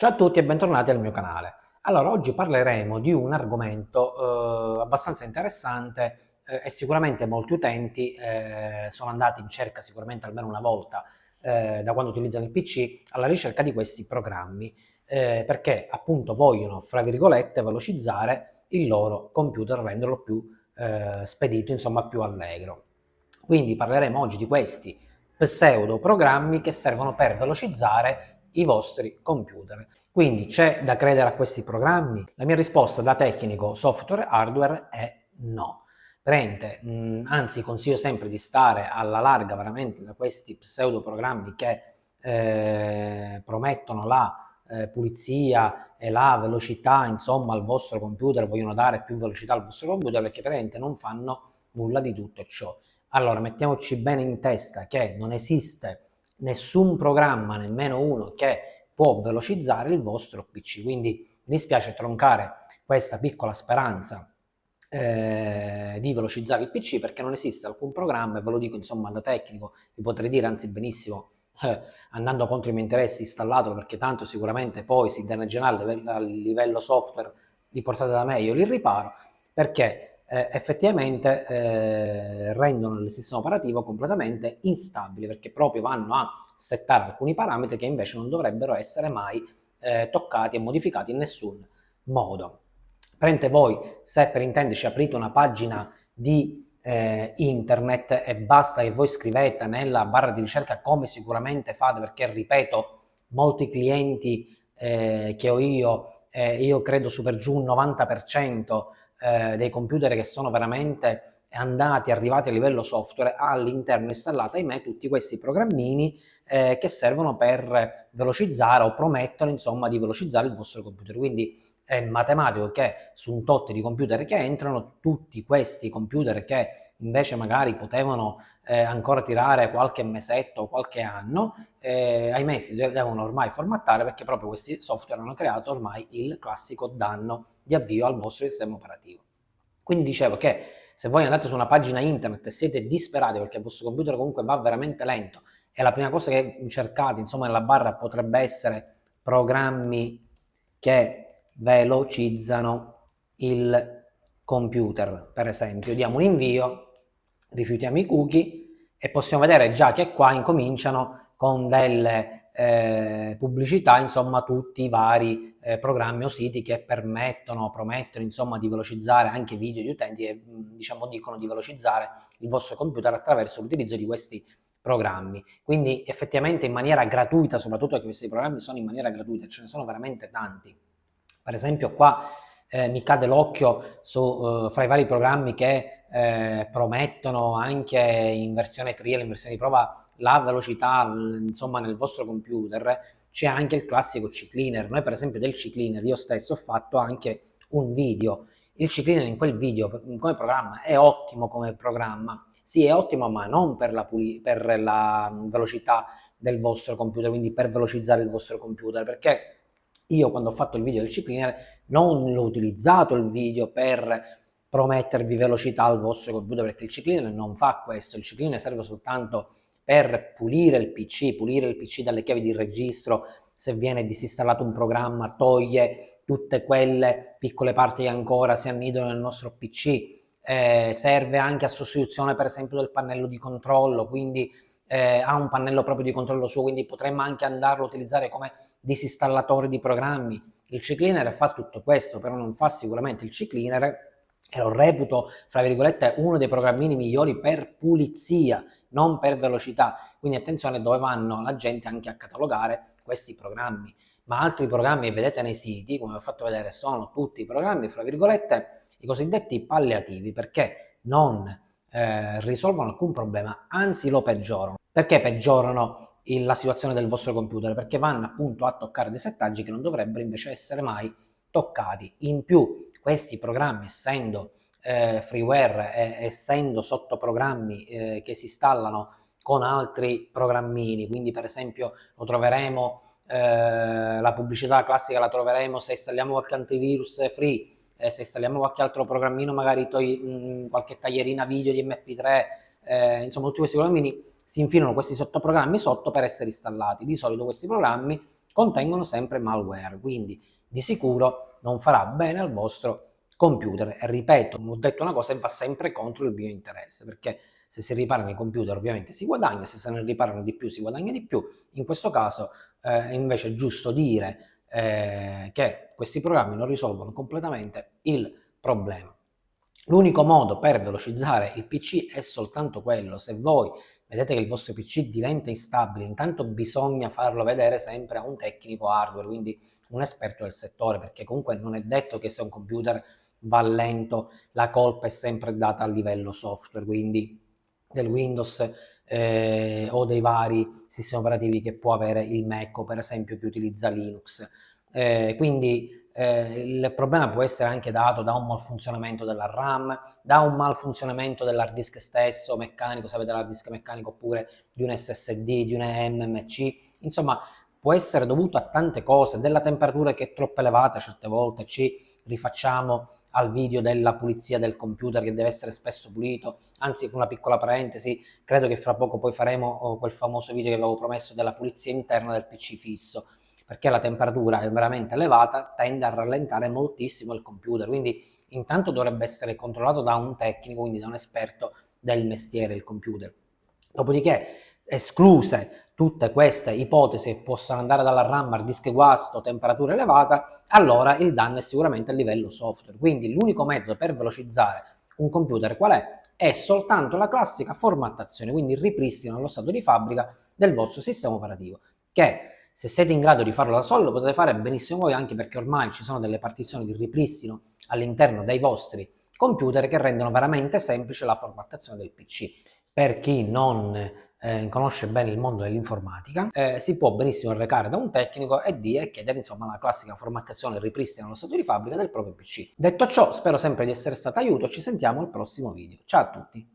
Ciao a tutti e bentornati al mio canale. Allora, oggi parleremo di un argomento abbastanza interessante e sicuramente molti utenti sono andati in cerca sicuramente almeno una volta da quando utilizzano il PC alla ricerca di questi programmi perché appunto vogliono, fra virgolette, velocizzare il loro computer, renderlo più spedito, insomma più allegro. Quindi parleremo oggi di questi pseudo programmi che servono per velocizzare i vostri computer. Quindi c'è da credere a questi programmi? La mia risposta da tecnico software e hardware è no. Prende, anzi consiglio sempre di stare alla larga veramente da questi pseudo programmi che promettono la pulizia e la velocità insomma al vostro computer, vogliono dare più velocità al vostro computer perché veramente non fanno nulla di tutto ciò. Allora mettiamoci bene in testa che non esiste nessun programma, nemmeno uno, che può velocizzare il vostro PC. Quindi mi dispiace troncare questa piccola speranza di velocizzare il PC perché non esiste alcun programma, e ve lo dico insomma da tecnico, vi potrei dire anzi benissimo andando contro i miei interessi installatelo perché tanto sicuramente poi si danneggerà a livello software, li portate da me e io li riparo, perché effettivamente rendono il sistema operativo completamente instabile perché proprio vanno a settare alcuni parametri che invece non dovrebbero essere mai toccati e modificati in nessun modo. Prende voi, se per intenderci aprite una pagina di internet e basta che voi scrivete nella barra di ricerca come sicuramente fate, perché ripeto, molti clienti che ho io credo super giù un 90% dei computer che sono veramente arrivati a livello software all'interno installati, ahimè, tutti questi programmini che servono per velocizzare o promettono insomma di velocizzare il vostro computer. Quindi è matematico che su un tot di computer che entrano, tutti questi computer che invece magari potevano ancora tirare qualche mesetto o qualche anno, ahimè si devono ormai formattare perché proprio questi software hanno creato ormai il classico danno di avvio al vostro sistema operativo. Quindi dicevo che se voi andate su una pagina internet e siete disperati perché il vostro computer comunque va veramente lento e la prima cosa che cercate insomma nella barra potrebbe essere programmi che velocizzano il computer, per esempio diamo un invio, rifiutiamo i cookie e possiamo vedere già che qua incominciano con delle pubblicità, insomma tutti i vari programmi o siti che promettono insomma di velocizzare anche video di utenti e diciamo dicono di velocizzare il vostro computer attraverso l'utilizzo di questi programmi. Quindi effettivamente in maniera gratuita, soprattutto che questi programmi sono in maniera gratuita, ce ne sono veramente tanti. Per esempio qua mi cade l'occhio fra i vari programmi che promettono anche in versione trial, in versione di prova, la velocità insomma nel vostro computer, c'è anche il classico CCleaner. Noi per esempio del CCleaner io stesso ho fatto anche un video. Il CCleaner in quel video come programma è ottimo come programma, sì è ottimo ma non per per la velocità del vostro computer, quindi per velocizzare il vostro computer, perché io quando ho fatto il video del CCleaner non l'ho utilizzato il video per promettervi velocità al vostro computer perché il CCleaner non fa questo, il CCleaner serve soltanto per pulire il PC dalle chiavi di registro, se viene disinstallato un programma toglie tutte quelle piccole parti che ancora si annidano nel nostro PC, serve anche a sostituzione per esempio del pannello di controllo, quindi ha un pannello proprio di controllo suo, quindi potremmo anche andarlo a utilizzare come disinstallatore di programmi. Il CCleaner fa tutto questo, però non fa sicuramente il CCleaner e lo reputo, fra virgolette, uno dei programmini migliori per pulizia, non per velocità. Quindi attenzione dove vanno la gente anche a catalogare questi programmi. Ma altri programmi che vedete nei siti, come ho fatto vedere, sono tutti programmi, fra virgolette, i cosiddetti palliativi, perché non risolvono alcun problema, anzi lo peggiorano. Perché peggiorano la situazione del vostro computer? Perché vanno appunto a toccare dei settaggi che non dovrebbero invece essere mai toccati. In più questi programmi, essendo freeware e essendo sottoprogrammi che si installano con altri programmini, quindi per esempio lo troveremo, la pubblicità classica la troveremo se installiamo qualche antivirus free, se installiamo qualche altro programmino, magari qualche taglierina video di MP3, insomma tutti questi programmini si infilano questi sottoprogrammi sotto per essere installati. Di solito questi programmi contengono sempre malware, quindi di sicuro non farà bene al vostro computer. E ripeto, ho detto una cosa e va sempre contro il mio interesse, perché se si riparano i computer ovviamente si guadagna, se ne riparano di più si guadagna di più. In questo caso invece è giusto dire che questi programmi non risolvono completamente il problema. L'unico modo per velocizzare il PC è soltanto quello. Se voi vedete che il vostro PC diventa instabile, intanto bisogna farlo vedere sempre a un tecnico hardware, quindi un esperto del settore, perché comunque non è detto che se un computer va lento la colpa è sempre data a livello software, quindi del Windows o dei vari sistemi operativi che può avere il Mac o per esempio chi utilizza Linux. Quindi il problema può essere anche dato da un malfunzionamento della RAM, da un malfunzionamento dell'hard disk stesso, meccanico, se avete l'hard disk meccanico, oppure di un SSD, di un MMC, insomma può essere dovuto a tante cose, della temperatura che è troppo elevata certe volte, ci rifacciamo al video della pulizia del computer che deve essere spesso pulito, anzi una piccola parentesi, credo che fra poco poi faremo quel famoso video che avevo promesso della pulizia interna del PC fisso, perché la temperatura è veramente elevata, tende a rallentare moltissimo il computer, quindi intanto dovrebbe essere controllato da un tecnico, quindi da un esperto del mestiere il computer. Dopodiché, escluse tutte queste ipotesi che possono andare dalla RAM, hard disk guasto, temperatura elevata, allora il danno è sicuramente a livello software. Quindi l'unico metodo per velocizzare un computer qual è? È soltanto la classica formattazione, quindi il ripristino allo stato di fabbrica del vostro sistema operativo, che se siete in grado di farlo da solo lo potete fare benissimo voi, anche perché ormai ci sono delle partizioni di ripristino all'interno dei vostri computer che rendono veramente semplice la formattazione del PC. Per chi non conosce bene il mondo dell'informatica, si può benissimo recare da un tecnico e chiedere insomma la classica formattazione e ripristino allo stato di fabbrica del proprio PC. Detto ciò, spero sempre di essere stato d'aiuto, ci sentiamo al prossimo video. Ciao a tutti!